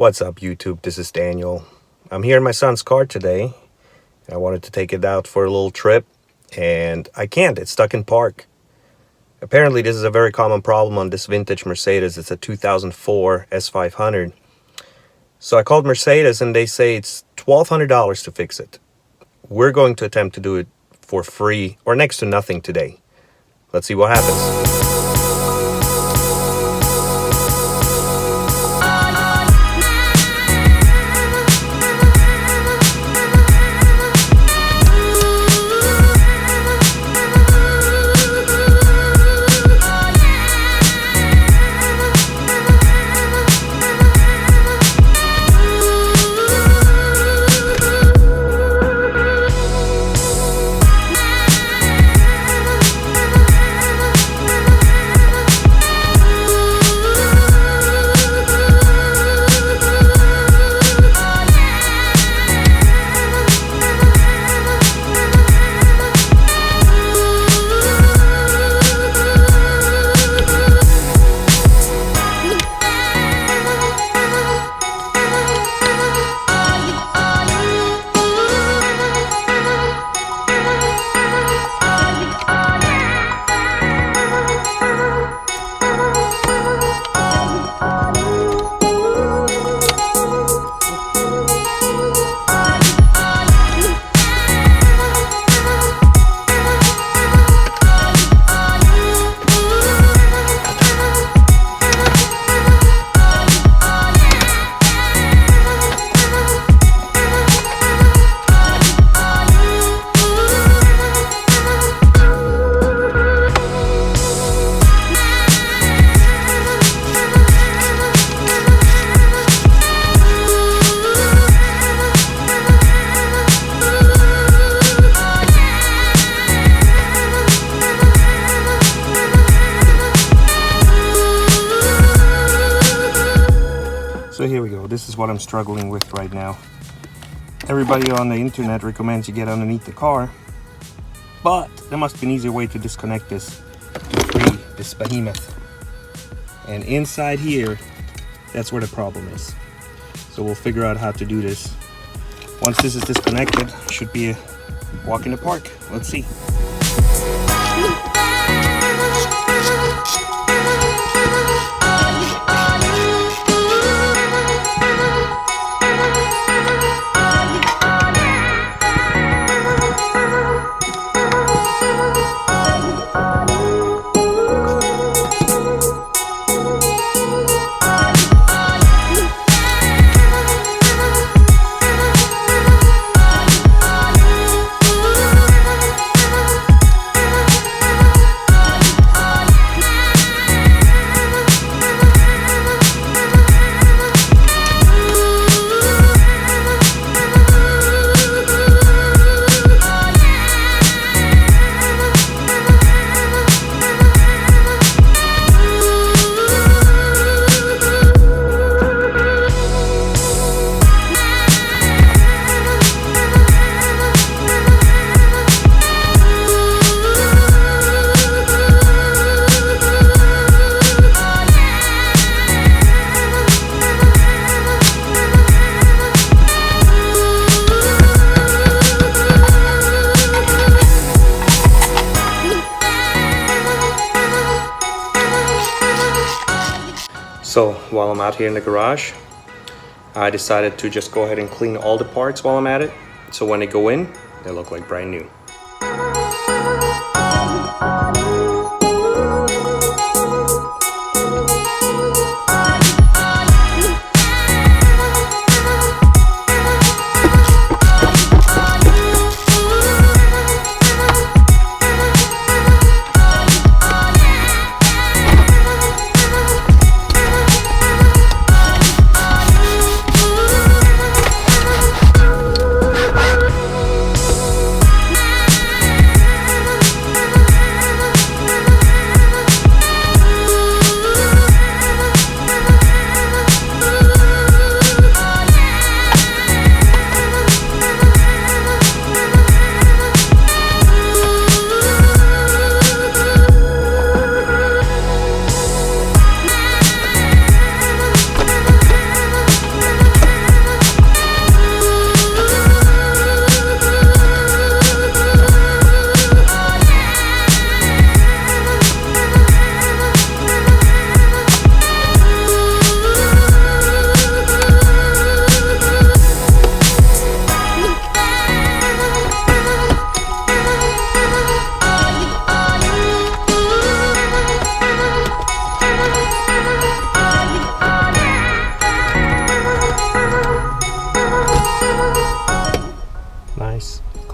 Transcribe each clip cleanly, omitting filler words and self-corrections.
What's up, YouTube? This is Daniel. I'm here in my son's car today. I wanted to take it out for a little trip, and I can't. It's stuck in park. Apparently, this is a very common problem on this vintage Mercedes. It's a 2004 S500. So I called Mercedes, and they say it's $1,200 to fix it. We're going to attempt to do it for free or next to nothing today. Let's see what happens. So here we go. This is what I'm struggling with right now. Everybody on the internet recommends you get underneath the car, but there must be an easier way to disconnect this to free this behemoth. And inside here, that's where the problem is. So we'll figure out how to do this. Once this is disconnected, it should be a walk in the park. Let's see. So while I'm out here in the garage, I decided to just go ahead and clean all the parts while I'm at it. So when they go in, they look like brand new.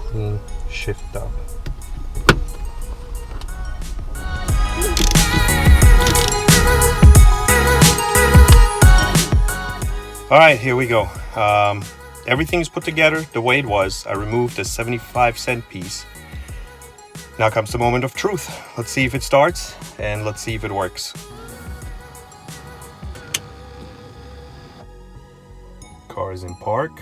clean shift up. All right, here we go. Everything's put together the way it was. I removed the 75-cent piece. Now comes the moment of truth. Let's see if it starts and let's see if it works. Car is in park.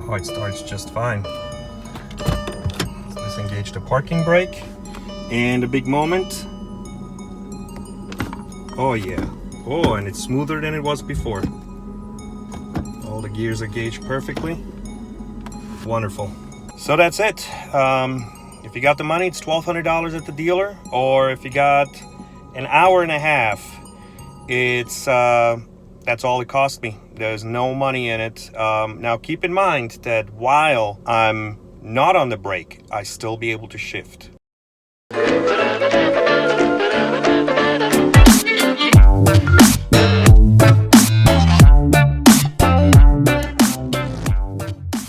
Oh, it starts just fine. Let's disengage the parking brake. And a big moment. Oh yeah. Oh, and it's smoother than it was before. All the gears are gauged perfectly. Wonderful. So that's it. If you got the money, it's $1,200 at the dealer. Or if you got an hour and a half, it's that's all it cost me. There's no money in it. Now keep in mind that while I'm not on the brake, I still be able to shift.